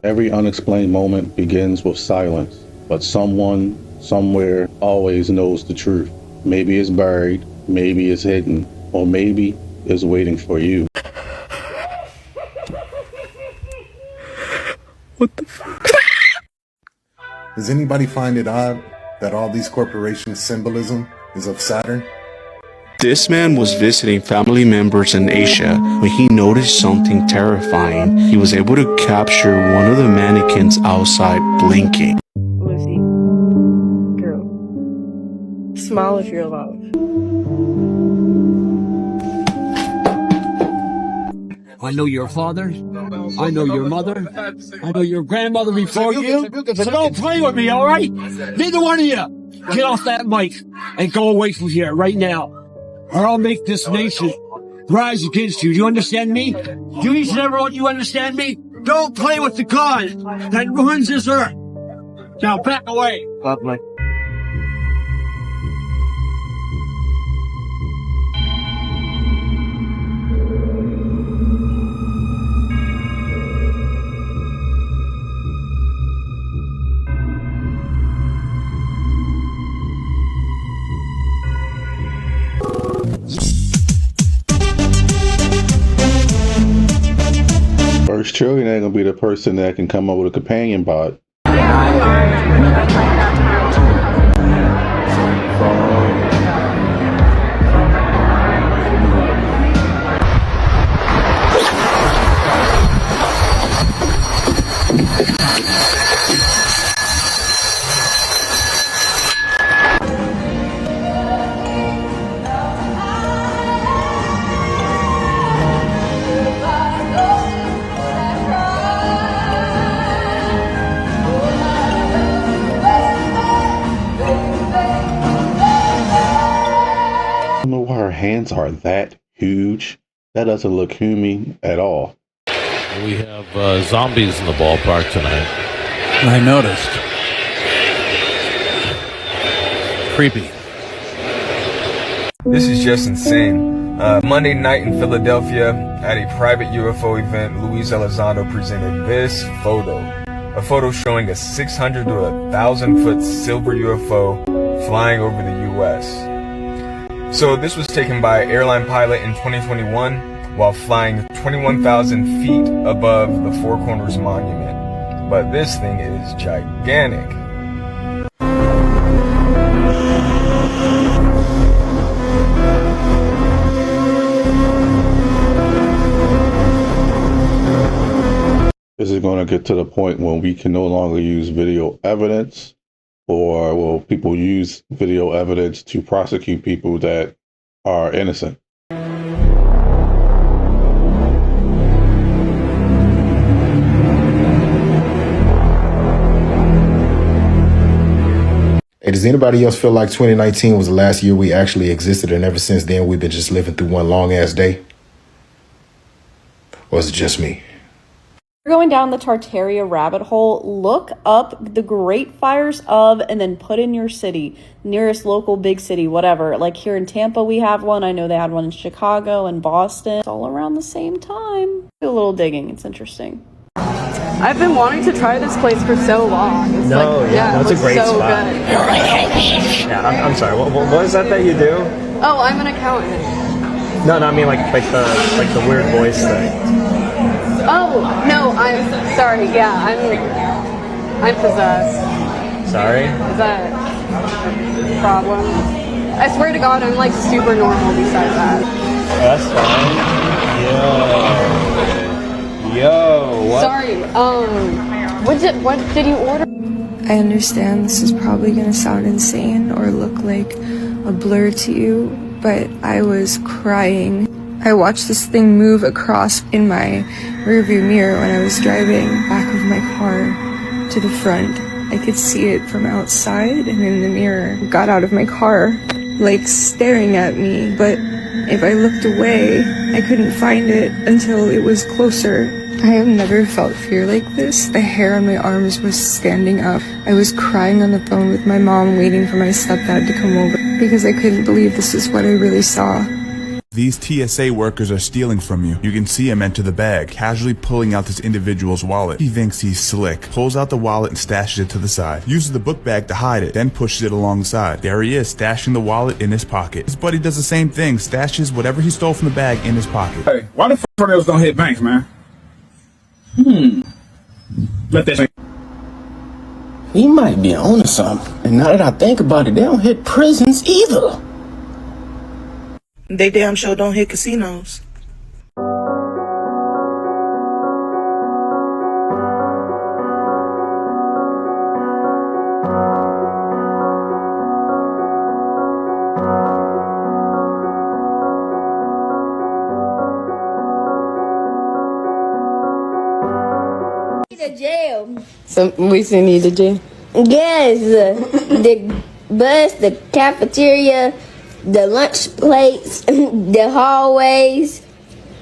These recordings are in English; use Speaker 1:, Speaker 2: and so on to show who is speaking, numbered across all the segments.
Speaker 1: Every unexplained moment begins with silence, but someone, somewhere, always knows the truth. Maybe it's buried, maybe it's hidden, or maybe it's waiting for you.
Speaker 2: What the fuck?
Speaker 3: Does anybody find it odd that all these corporations' symbolism is of Saturn?
Speaker 2: This man was visiting family members in Asia when he noticed something terrifying. He was able to capture one of the mannequins outside blinking.
Speaker 4: Lucy, girl, smile if you're alive.
Speaker 5: I know your father. I know your mother. I know your grandmother before you. So don't play with me, all right? Neither one of you. Get off that mic and go away from here right now, or I'll make this nation rise against you. Do you understand me? Do each and every one of you understand me? Don't play with the God that ruins this earth. Now back away. Lovely.
Speaker 1: First trillionaire gonna be the person that can come up with a companion bot. I don't know why her hands are that huge. That doesn't look human at all.
Speaker 6: We have zombies in the ballpark tonight.
Speaker 7: I noticed. Creepy.
Speaker 8: This is just insane. Monday night in Philadelphia, at a private UFO event, Luis Elizondo presented this photo. A photo showing a 600 to 1,000 foot silver UFO flying over the U.S. So this was taken by an airline pilot in 2021 while flying 21,000 feet above the Four Corners Monument. But this thing is gigantic.
Speaker 1: Is it going to get to the point when we can no longer use video evidence? Or will people use video evidence to prosecute people that are innocent?
Speaker 3: Hey, does anybody else feel like 2019 was the last year we actually existed, and ever since then we've been just living through one long ass day? Or is it just me?
Speaker 9: Going down the Tartaria rabbit hole, look up the Great Fires of, and then put in your city, nearest local big city, whatever. Like here in Tampa, we have one. I know they had one in Chicago and Boston. It's all around the same time. Do a little digging. It's interesting.
Speaker 4: I've been wanting to try this place for so long. It's
Speaker 10: it's a great
Speaker 4: so
Speaker 10: spot.
Speaker 4: Good.
Speaker 10: Yeah, I'm sorry. What is that you do?
Speaker 4: Oh, I'm an accountant.
Speaker 10: No, I mean like the weird voice thing.
Speaker 4: Oh no, I'm sorry. Yeah, I'm possessed.
Speaker 10: Sorry.
Speaker 4: Is that a problem? I swear to God, I'm like super normal besides that.
Speaker 10: That's fine. Yo, what?
Speaker 4: Sorry. What did you order?
Speaker 11: I understand this is probably gonna sound insane or look like a blur to you, but I was crying. I watched this thing move across in my rearview mirror when I was driving back of my car to the front. I could see it from outside and in the mirror. It got out of my car, like staring at me, but if I looked away, I couldn't find it until it was closer. I have never felt fear like this. The hair on my arms was standing up. I was crying on the phone with my mom, waiting for my stepdad to come over because I couldn't believe this is what I really saw.
Speaker 12: These TSA workers are stealing from you. You can see him enter the bag, casually pulling out this individual's wallet. He thinks he's slick, pulls out the wallet and stashes it to the side, uses the book bag to hide it, then pushes it alongside. There he is, stashing the wallet in his pocket. His buddy does the same thing, stashes whatever he stole from the bag in his pocket.
Speaker 13: Hey, why the tornadoes don't hit banks, man? Let that.
Speaker 14: He might be on to something. And now that I think about it, they don't hit prisons either.
Speaker 15: They damn sure don't hit casinos.
Speaker 16: To jail. So we send you to jail? Yes. The bus, the cafeteria, the lunch plates, the hallways,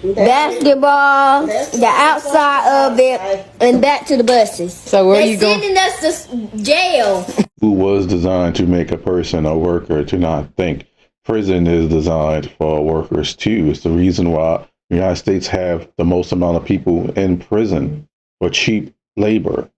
Speaker 16: basketball, the outside of it, and back to the buses. So where you going? They're sending us to jail.
Speaker 1: Who was designed to make a person a worker to not think. Prison is designed for workers too. It's the reason why the United States have the most amount of people in prison for cheap labor.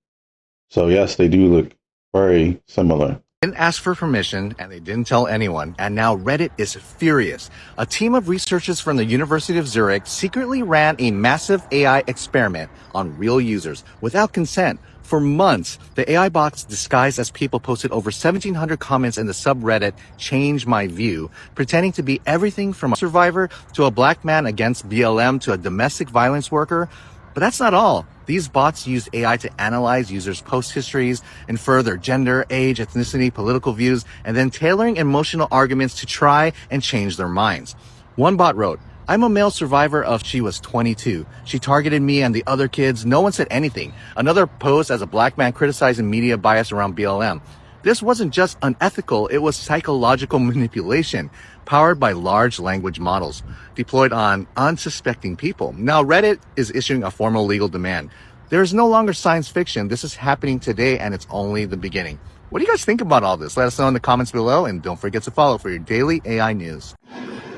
Speaker 1: So yes, they do look very similar.
Speaker 17: Didn't ask for permission and they didn't tell anyone, and now Reddit is furious. A team of researchers from the University of Zurich secretly ran a massive AI experiment on real users without consent. For months, the AI bots disguised as people posted over 1,700 comments in the subreddit Change My View, pretending to be everything from a survivor to a black man against BLM to a domestic violence worker. But that's not all. These bots used AI to analyze users' post histories, infer their gender, age, ethnicity, political views, and then tailoring emotional arguments to try and change their minds. One bot wrote, "I'm a male survivor of she was 22. She targeted me and the other kids. No one said anything." Another posed as a black man criticizing media bias around BLM. This wasn't just unethical, it was psychological manipulation, powered by large language models, deployed on unsuspecting people. Now Reddit is issuing a formal legal demand. There is no longer science fiction. This is happening today, and it's only the beginning. What do you guys think about all this? Let us know in the comments below, and don't forget to follow for your daily AI news.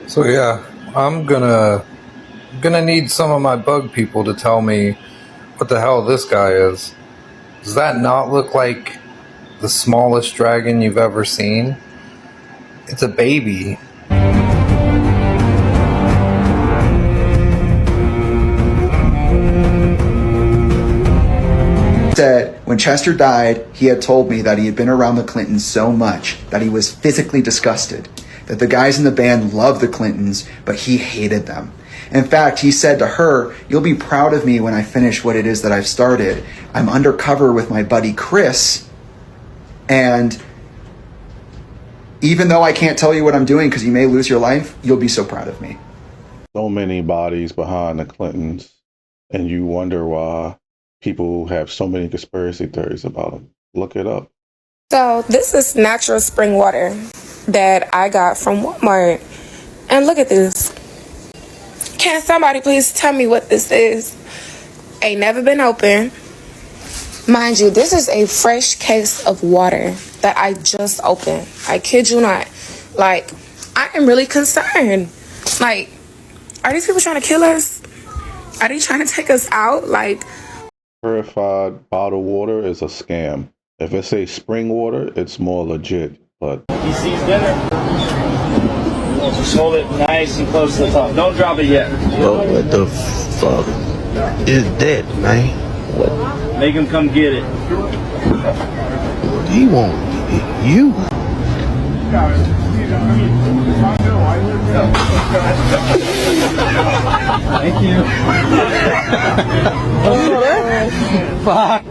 Speaker 18: So yeah, I'm gonna need some of my bug people to tell me what the hell this guy is. Does that not look like the smallest dragon you've ever seen? It's a baby.
Speaker 19: Said when Chester died, he had told me that he had been around the Clintons so much that he was physically disgusted, that the guys in the band loved the Clintons, but he hated them. In fact, he said to her, "You'll be proud of me when I finish what it is that I've started. I'm undercover with my buddy Chris, and even though I can't tell you what I'm doing because you may lose your life, you'll be so proud of me."
Speaker 1: So many bodies behind the Clintons, and you wonder why people have so many conspiracy theories about them. Look it up.
Speaker 11: So this is natural spring water that I got from Walmart. And look at this. Can somebody please tell me what this is? Ain't never been open. Mind you, this is a fresh case of water that I just opened. I kid you not. Like, I am really concerned. Like, are these people trying to kill us? Are they trying to take us out? Like,
Speaker 1: Purified bottled water is a scam. If it's a spring water, it's more legit. But
Speaker 20: He sees dinner. Just hold it nice and close to the top. Don't drop it yet.
Speaker 14: Bro, what the fuck is that, man? What?
Speaker 20: Make him come get it.
Speaker 14: What do you want? You?
Speaker 20: Thank you.
Speaker 21: Fuck.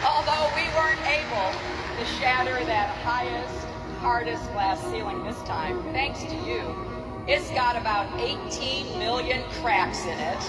Speaker 21: Although we weren't able to shatter that highest, hardest glass ceiling this time, thanks to you, it's got about 18 million cracks in it.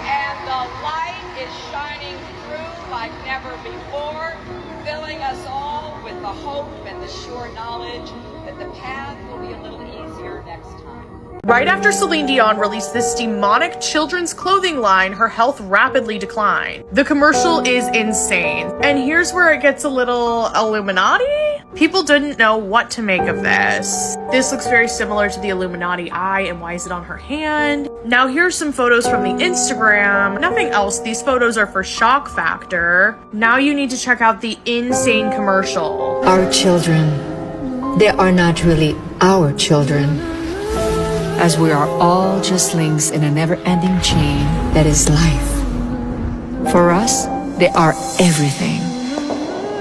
Speaker 21: And the light is shining through like never before, filling us all with the hope and the sure knowledge that the path will be a little easier next time.
Speaker 2: Right after Celine Dion released this demonic children's clothing line, her health rapidly declined. The commercial is insane. And here's where it gets a little Illuminati? People didn't know what to make of this. This looks very similar to the Illuminati eye, and why is it on her hand? Now here's some photos from the Instagram. Nothing else, these photos are for shock factor. Now you need to check out the insane commercial.
Speaker 22: Our children, they are not really our children, as we are all just links in a never-ending chain that is life. For us, they are everything.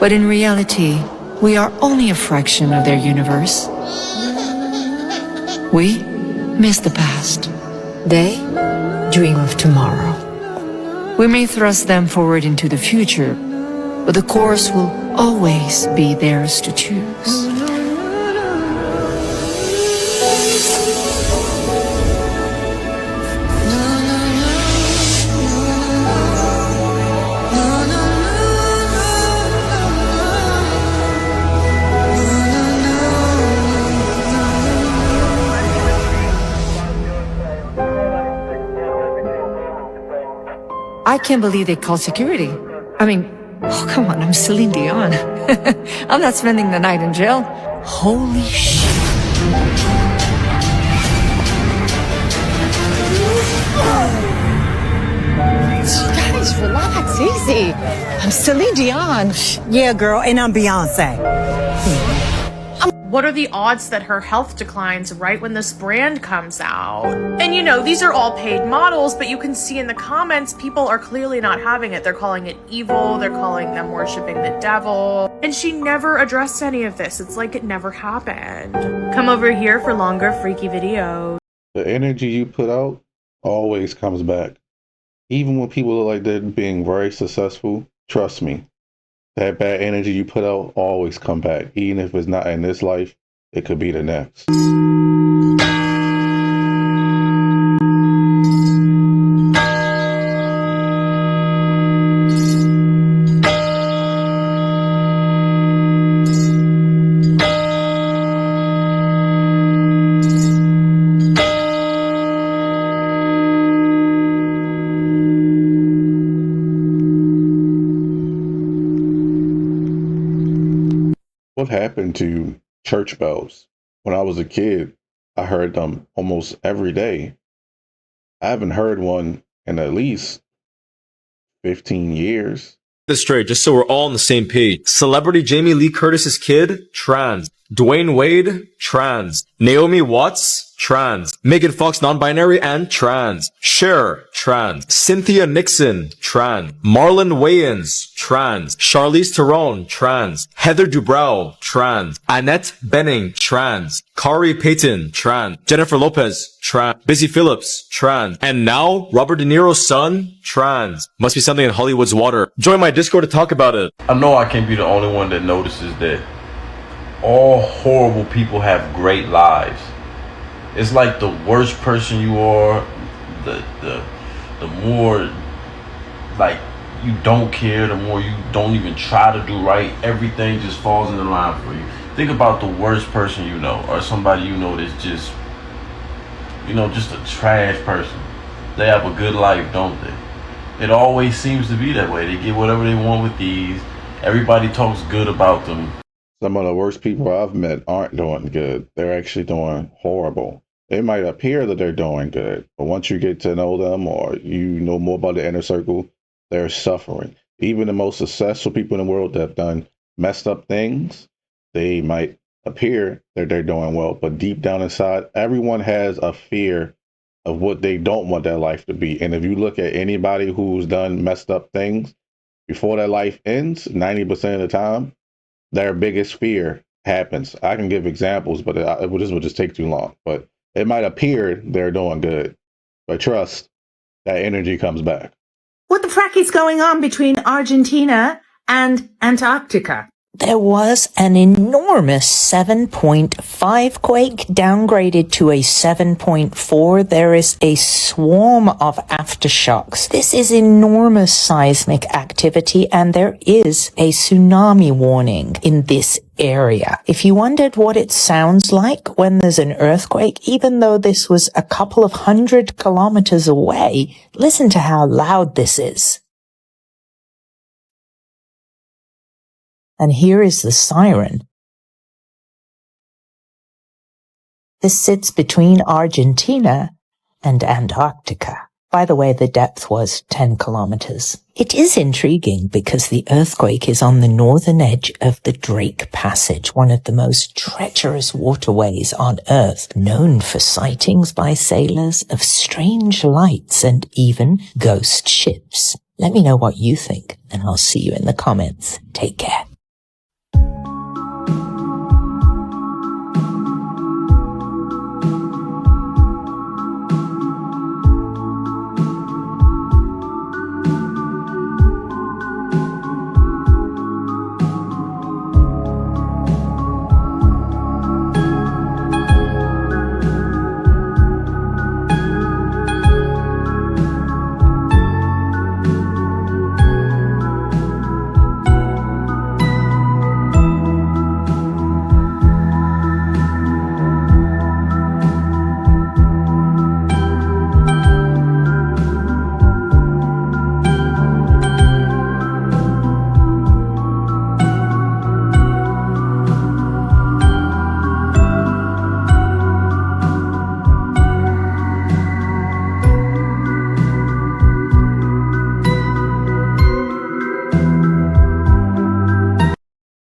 Speaker 22: But in reality, we are only a fraction of their universe. We miss the past. They dream of tomorrow. We may thrust them forward into the future, but the course will always be theirs to choose. I can't believe they called security. I mean, oh, come on, I'm Celine Dion. I'm not spending the night in jail. Holy shit.
Speaker 23: Guys, relax, easy. I'm Celine Dion. Yeah, girl, and I'm Beyonce.
Speaker 2: What are the odds that her health declines right when this brand comes out? And you know, these are all paid models, but you can see in the comments, people are clearly not having it. They're calling it evil. They're calling them worshiping the devil. And she never addressed any of this. It's like it never happened. Come over here for longer freaky videos.
Speaker 1: The energy you put out always comes back. Even when people look like they're being very successful, trust me, that bad energy you put out always come back. Even if it's not in this life, it could be the next. What happened to church bells? When I was a kid, I heard them almost every day. I haven't heard one in at least 15 years.
Speaker 8: This straight, just so we're all on the same page. Celebrity Jamie Lee Curtis's kid, trans. Dwayne Wade, trans. Naomi Watts, trans. Megan Fox, non-binary and trans. Cher, trans. Cynthia Nixon, trans. Marlon Wayans, trans. Charlize Theron, trans. Heather Dubrow, trans. Annette Bening, trans. Kari Payton, trans. Jennifer Lopez, trans. Busy Phillips, trans. And now, Robert De Niro's son, trans. Must be something in Hollywood's water. Join my Discord to talk about it.
Speaker 24: I know I can't be the only one that notices that all horrible people have great lives. It's like the worse person you are, the more like you don't care, the more you don't even try to do right. Everything just falls into line for you. Think about the worst person you know, or somebody you know that's just, just a trash person. They have a good life, don't they? It always seems to be that way. They get whatever they want with these. Everybody talks good about them.
Speaker 1: Some of the worst people I've met aren't doing good. They're actually doing horrible. It might appear that they're doing good, but once you get to know them or you know more about the inner circle, they're suffering. Even the most successful people in the world that have done messed up things, they might appear that they're doing well, but deep down inside, everyone has a fear of what they don't want their life to be. And if you look at anybody who's done messed up things, before their life ends, 90% of the time, their biggest fear happens. I can give examples, but this would just take too long. But it might appear they're doing good, but trust, that energy comes back.
Speaker 23: What the frack is going on between Argentina and Antarctica?
Speaker 25: There was an enormous 7.5 quake downgraded to a 7.4. There is a swarm of aftershocks. This is enormous seismic activity, and there is a tsunami warning in this area. If you wondered what it sounds like when there's an earthquake, even though this was a couple of 100 kilometers away, listen to how loud this is. And here is the siren. This sits between Argentina and Antarctica. By the way, the depth was 10 kilometers. It is intriguing because the earthquake is on the northern edge of the Drake Passage, one of the most treacherous waterways on Earth, known for sightings by sailors of strange lights and even ghost ships. Let me know what you think, and I'll see you in the comments. Take care.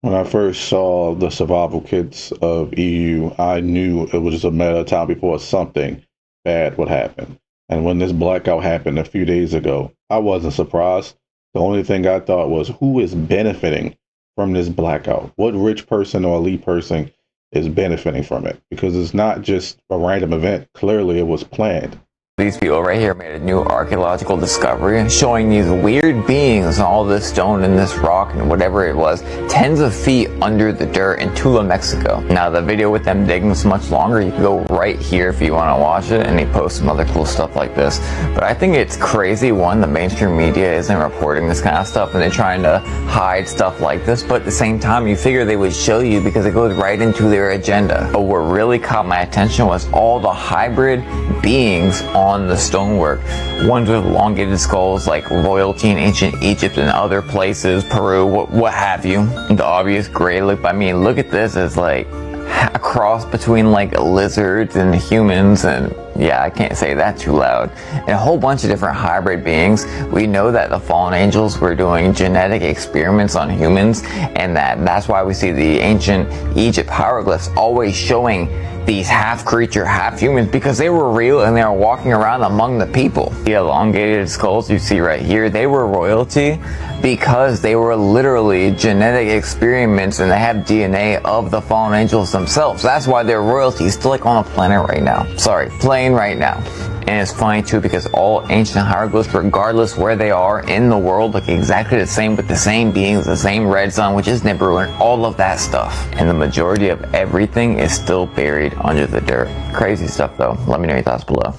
Speaker 1: When I first saw the survival kits of EU, I knew it was just a matter of time before something bad would happen. And when this blackout happened a few days ago, I wasn't surprised. The only thing I thought was, who is benefiting from this blackout? What rich person or elite person is benefiting from it? Because it's not just a random event. Clearly, it was planned.
Speaker 3: These people right here made a new archaeological discovery showing these weird beings and all this stone and this rock and whatever it was tens of feet under the dirt in Tula, Mexico. Now the video with them digging is much longer. You can go right here if you want to watch it, and he posts some other cool stuff like this. But I think it's crazy, one, the mainstream media isn't reporting this kind of stuff and they're trying to hide stuff like this, but at the same time you figure they would show you because it goes right into their agenda. But what really caught my attention was all the hybrid beings on the stonework. Ones with elongated skulls like royalty in ancient Egypt and other places, Peru, what have you. The obvious gray look, I mean, look at this, it's like a cross between like lizards and humans, and yeah, I can't say that too loud. And a whole bunch of different hybrid beings. We know that the fallen angels were doing genetic experiments on humans, and that's why we see the ancient Egypt hieroglyphs always showing these half creature, half humans, because they were real and they were walking around among the people. The elongated skulls you see right here, they were royalty because they were literally genetic experiments and they have DNA of the fallen angels themselves. That's why they're royalty, still like on a planet right now. Sorry, plane right now. And it's funny too because all ancient hieroglyphs, regardless where they are in the world, look exactly the same with the same beings, the same red sun, which is Nibiru, and all of that stuff. And the majority of everything is still buried under the dirt. Crazy stuff though. Let me know your thoughts below.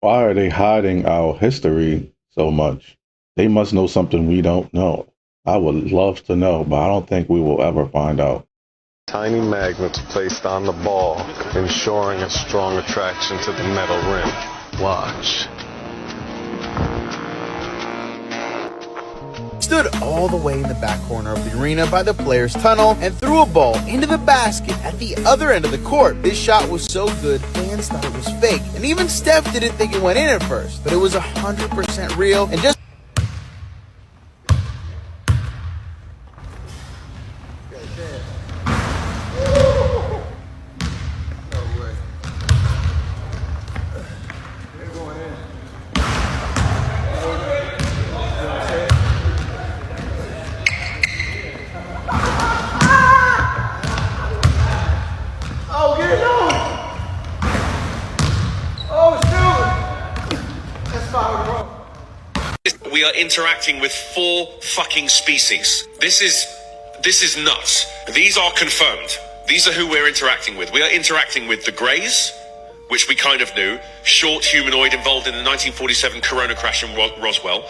Speaker 1: Why are they hiding our history so much? They must know something we don't know. I would love to know, but I don't think we will ever find out.
Speaker 5: Tiny magnets placed on the ball, ensuring a strong attraction to the metal rim. Watch.
Speaker 6: Stood all the way in the back corner of the arena by the players' tunnel and threw a ball into the basket at the other end of the court. This shot was so good, fans thought it was fake, and even Steph didn't think it went in at first, but it was 100% real, and just
Speaker 7: we are interacting with 4 fucking species. This is nuts. These are confirmed. These are who we're interacting with. We are interacting with the Greys, which we kind of knew. Short humanoid involved in the 1947 Corona crash in Roswell.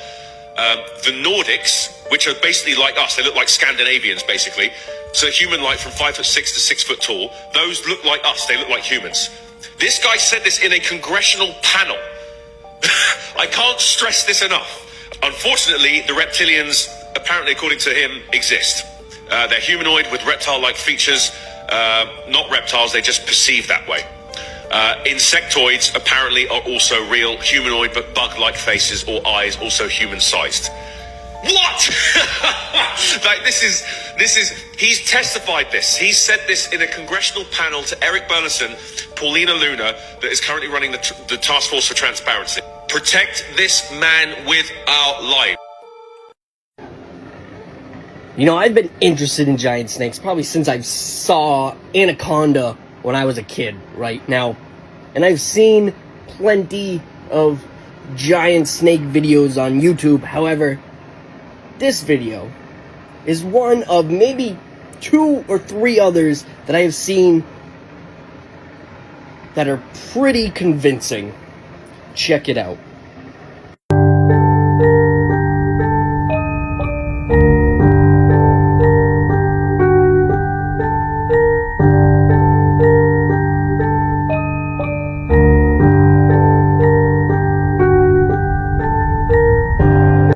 Speaker 7: The Nordics, which are basically like us, they look like Scandinavians, basically. So human like from 5'6" to 6 foot tall. Those look like us, they look like humans. This guy said this in a congressional panel. I can't stress this enough. Unfortunately, the reptilians, apparently according to him, exist. They're humanoid with reptile-like features. Not reptiles, they just perceive that way. Insectoids apparently are also real, humanoid but bug-like faces or eyes, also human-sized. What? Like this is, he's testified this. He said this in a congressional panel to Eric Burleson, Paulina Luna, that is currently running the Task Force for Transparency. Protect this man with our life.
Speaker 4: You know, I've been interested in giant snakes probably since I saw Anaconda when I was a kid, right now. And I've seen plenty of giant snake videos on YouTube. However, this video is one of maybe 2 or 3 others that I have seen that are pretty convincing. Check it out.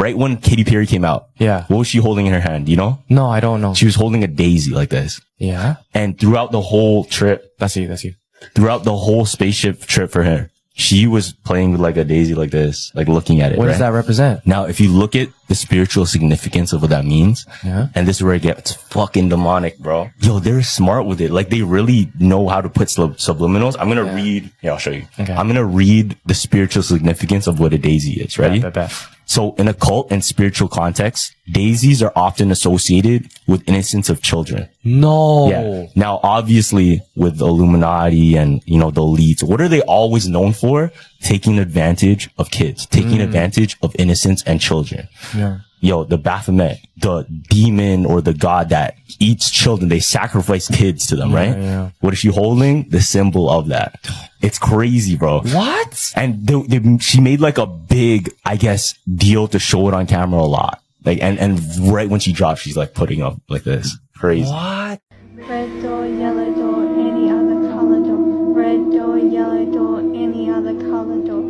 Speaker 9: Right when Katy Perry came out, what was she holding in her hand? You know?
Speaker 10: No, I don't know.
Speaker 9: She was holding a daisy like this.
Speaker 10: Yeah.
Speaker 9: And throughout the whole trip,
Speaker 10: that's you.
Speaker 9: Throughout the whole spaceship trip for her, she was playing with like a daisy like this, like looking at it.
Speaker 10: What
Speaker 9: right?
Speaker 10: does that represent?
Speaker 9: Now, if you look at the spiritual significance of what that means, and this is where it gets fucking demonic, bro. Yo, they're smart with it. Like they really know how to put subliminals. I'm gonna read. Yeah, I'll show you.
Speaker 10: Okay.
Speaker 9: I'm gonna read the spiritual significance of what a daisy is. Ready?
Speaker 10: Bet.
Speaker 9: So in occult and spiritual context, daisies are often associated with innocence of children.
Speaker 10: No.
Speaker 9: Yeah. Now, obviously, with the Illuminati and, you know, the elites, what are they always known for? Taking advantage of kids, taking advantage of innocence and children.
Speaker 10: Yeah.
Speaker 9: Yo, the Baphomet, the demon or the god that eats children, they sacrifice kids to them, right?
Speaker 10: Yeah.
Speaker 9: What is she holding? The symbol of that. It's crazy, bro.
Speaker 10: What?
Speaker 9: And she made like a big, I guess, deal to show it on camera a lot. Like, and right when she dropped, she's like putting up like this. Crazy.
Speaker 10: What?
Speaker 12: Red door, yellow door, any other color door. Red door, yellow door, any other color door.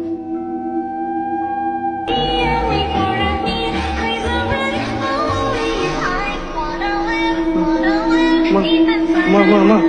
Speaker 4: More.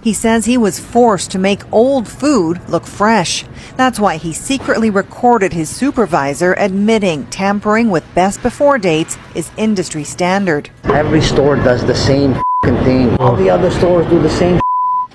Speaker 13: He says he was forced to make old food look fresh. That's why he secretly recorded his supervisor admitting tampering with best before dates is industry standard.
Speaker 26: Every store does the same thing. All the other stores do the same.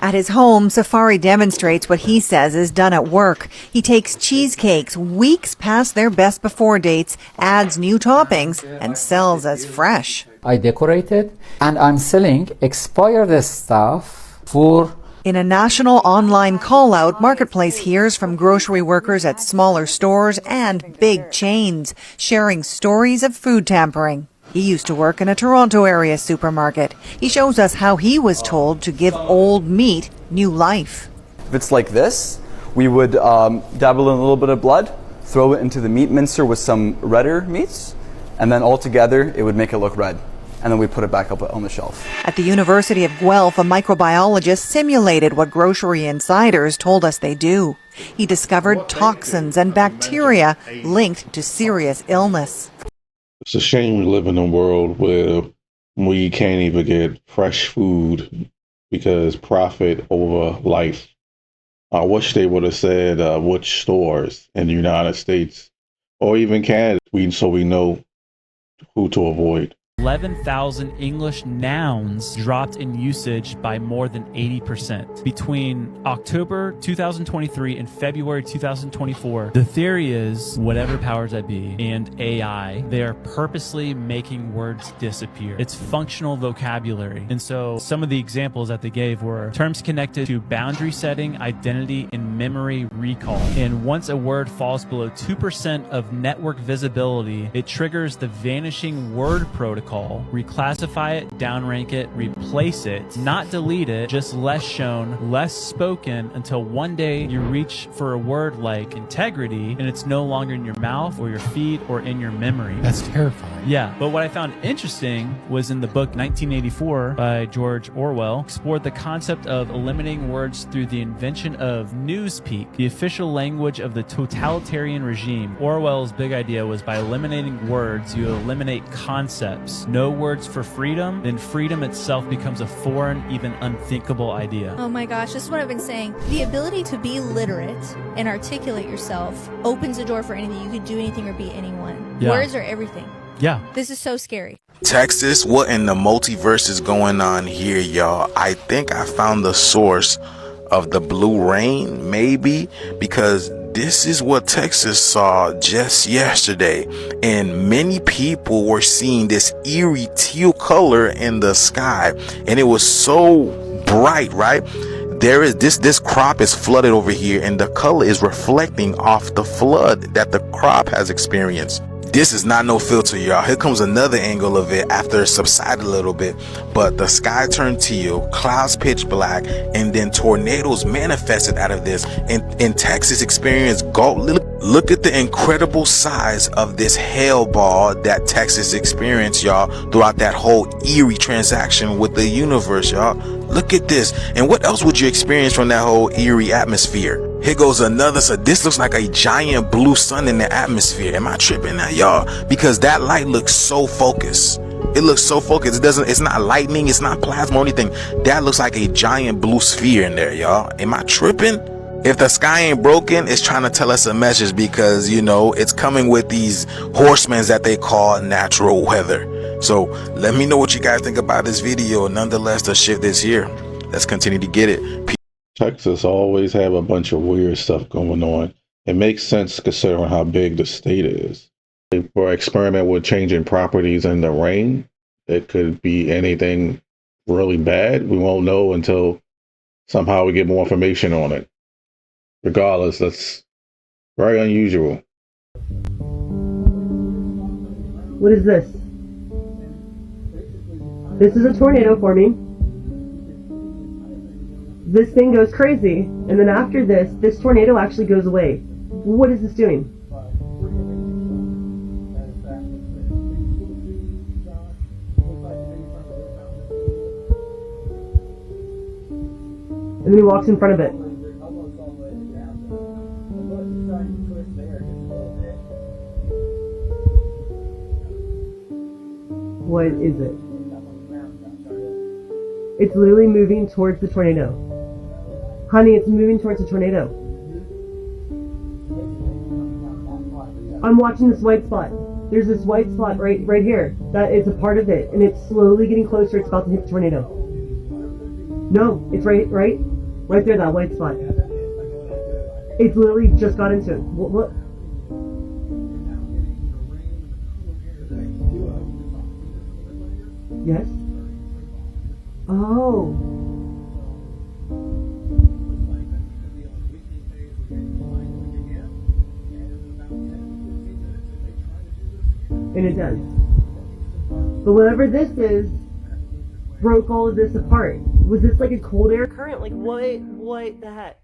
Speaker 13: At his home, Safari demonstrates what he says is done at work. He takes cheesecakes weeks past their best before dates, adds new toppings, and sells as fresh.
Speaker 27: I decorate it, and I'm selling expired stuff for...
Speaker 13: In a national online call-out, Marketplace hears from grocery workers at smaller stores and big chains, sharing stories of food tampering. He used to work in a Toronto area supermarket. He shows us how he was told to give old meat new life.
Speaker 28: If it's like this, we would dabble in a little bit of blood, throw it into the meat mincer with some redder meats, and then all together it would make it look red. And then we put it back up on the shelf.
Speaker 13: At the University of Guelph, a microbiologist simulated what grocery insiders told us they do. He discovered toxins and bacteria linked to serious illness.
Speaker 1: It's a shame we live in a world where we can't even get fresh food because profit over life. I wish they would have said which stores in the United States or even Canada, so we know who to avoid.
Speaker 10: 11,000 English nouns dropped in usage by more than 80%. Between October 2023 and February 2024, the theory is whatever powers that be and AI, they are purposely making words disappear. It's functional vocabulary. And so some of the examples that they gave were terms connected to boundary setting, identity, and memory recall. And once a word falls below 2% of network visibility, it triggers the vanishing word protocol. Reclassify it, downrank it, replace it, not delete it, just less shown, less spoken, until one day you reach for a word like integrity and it's no longer in your mouth or your feet or in your memory.
Speaker 11: That's terrifying.
Speaker 10: Yeah, but what I found interesting was in the book 1984 by George Orwell, explored the concept of eliminating words through the invention of newspeak, the official language of the totalitarian regime. Orwell's big idea was by eliminating words, you eliminate concepts. No words for freedom, then freedom itself becomes a foreign, even unthinkable idea.
Speaker 14: Oh my gosh, this is what I've been saying. The ability to be literate and articulate yourself opens the door for anything. You could do anything or be anyone.
Speaker 10: Yeah.
Speaker 14: Words are everything.
Speaker 10: Yeah.
Speaker 14: This is so scary.
Speaker 15: Texas, what in the multiverse is going on here, y'all? I think I found the source of the blue rain, maybe, because this is what Texas saw just yesterday, and many people were seeing this eerie teal color in the sky, and it was so bright, right? There is this crop is flooded over here, and the color is reflecting off the flood that the crop has experienced. This is not no filter, y'all. Here comes another angle of it after it subsided a little bit, but the sky turned teal, clouds pitch black, and then tornadoes manifested out of this. And Texas experienced look at the incredible size of this hail ball that Texas experienced, y'all, throughout that whole eerie transaction with the universe, y'all. Look at this. And what else would you experience from that whole eerie atmosphere? Here goes another. So this looks like a giant blue sun in the atmosphere. Am I tripping now, y'all? Because that light looks so focused. It looks so focused. It's not lightning. It's not plasma or anything. That looks like a giant blue sphere in there, y'all. Am I tripping? If the sky ain't broken, it's trying to tell us a message, because, you know, it's coming with these horsemen that they call natural weather. So let me know what you guys think about this video. Nonetheless, the shift is here. Let's continue to get it.
Speaker 1: Texas always have a bunch of weird stuff going on. It makes sense considering how big the state is. If we experiment with changing properties in the rain, it could be anything really bad. We won't know until somehow we get more information on it. Regardless, that's very unusual.
Speaker 16: What is this? This is a tornado forming. This thing goes crazy, and then after this tornado actually goes away. What is this doing? And then he walks in front of it. What is it? It's literally moving towards the tornado. Honey, it's moving towards the tornado. I'm watching this white spot. There's this white spot right here. That is a part of it. And it's slowly getting closer. It's about to hit the tornado. No, it's right there, that white spot. It's literally just got into it. What? Yes? Oh. And it does. But whatever this is, broke all of this apart. Was this like a cold air current? Like what the heck?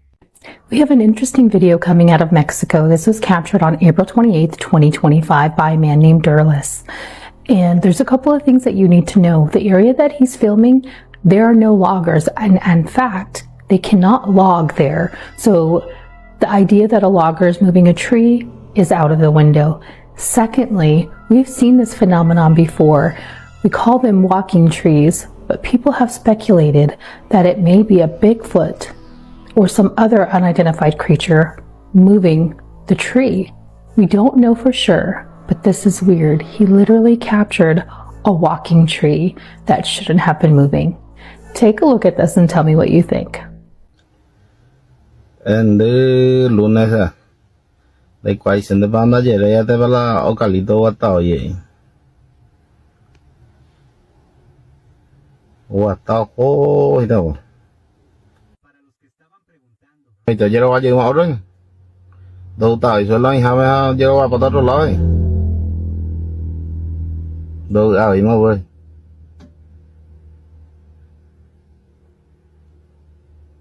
Speaker 17: We have an interesting video coming out of Mexico. This was captured on April 28th, 2025 by a man named Durlis. And there's a couple of things that you need to know. The area that he's filming, there are no loggers. And in fact, they cannot log there. So the idea that a logger is moving a tree is out of the window. Secondly, we've seen this phenomenon before. We call them walking trees, but people have speculated that it may be a Bigfoot or some other unidentified creature moving the tree. We don't know for sure, but this is weird. He literally captured a walking tree that shouldn't have been moving. Take a look at this and tell me what you think.
Speaker 2: And the lunes, the question the banda jere te bala o kalito watao ye. Watao ko ito. Ito jero wa jero oro. Đâu tao số lo ha ha jero wa patato lo. Đâu ai mà vậy.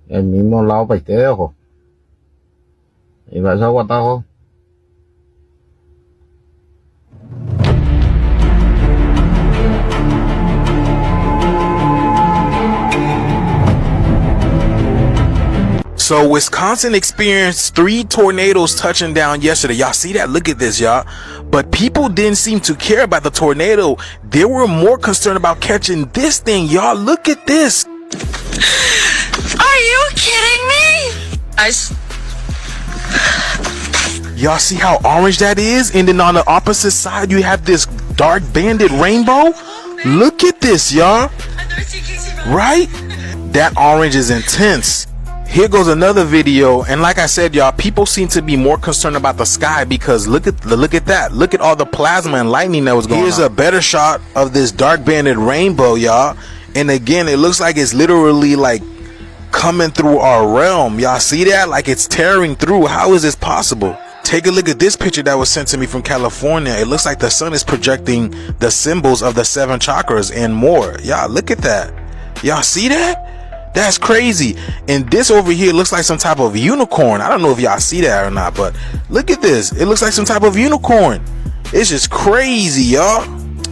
Speaker 2: Em mismo lao phải thế không? Y vậy sao qua tao không?
Speaker 15: So Wisconsin experienced 3 tornadoes touching down yesterday. Y'all see that? Look at this, y'all. But people didn't seem to care about the tornado. They were more concerned about catching this thing. Y'all, look at this.
Speaker 8: Are you kidding me?
Speaker 15: Y'all see how orange that is? And then on the opposite side, you have this dark banded rainbow. Look at this, y'all. Right? That orange is intense. Here goes another video, and like I said, y'all, people seem to be more concerned about the sky because look at that. Look at all the plasma and lightning that was going on. Here's a better shot of this dark banded rainbow, y'all. And again, it looks like it's literally like coming through our realm. Y'all see that? Like it's tearing through. How is this possible? Take a look at this picture that was sent to me from California. It looks like the sun is projecting the symbols of the 7 chakras and more. Y'all, look at that. Y'all see that? That's crazy. And this over here looks like some type of unicorn. I don't know if y'all see that or not, but look at this. It looks like some type of unicorn. It's just crazy, y'all.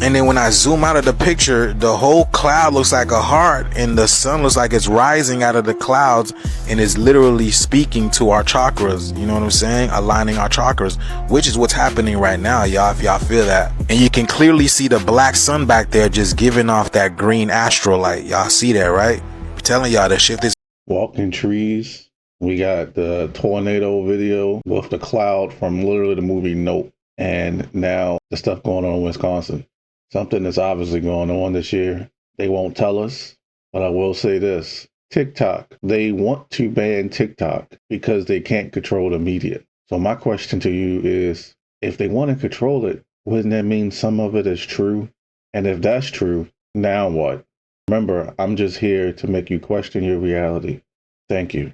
Speaker 15: And then when I zoom out of the picture, the whole cloud looks like a heart and the sun looks like it's rising out of the clouds and is literally speaking to our chakras. You know what I'm saying? Aligning our chakras, which is what's happening right now, y'all, if y'all feel that. And you can clearly see the black sun back there just giving off that green astral light. Y'all see that, right? Telling y'all to shift this.
Speaker 1: Walking trees. We got the tornado video with the cloud from literally the movie Nope. And now the stuff going on in Wisconsin. Something that's obviously going on this year. They won't tell us, but I will say this. TikTok. They want to ban TikTok because they can't control the media. So my question to you is, if they want to control it, wouldn't that mean some of it is true? And if that's true, now what? Remember, I'm just here to make you question your reality. Thank you.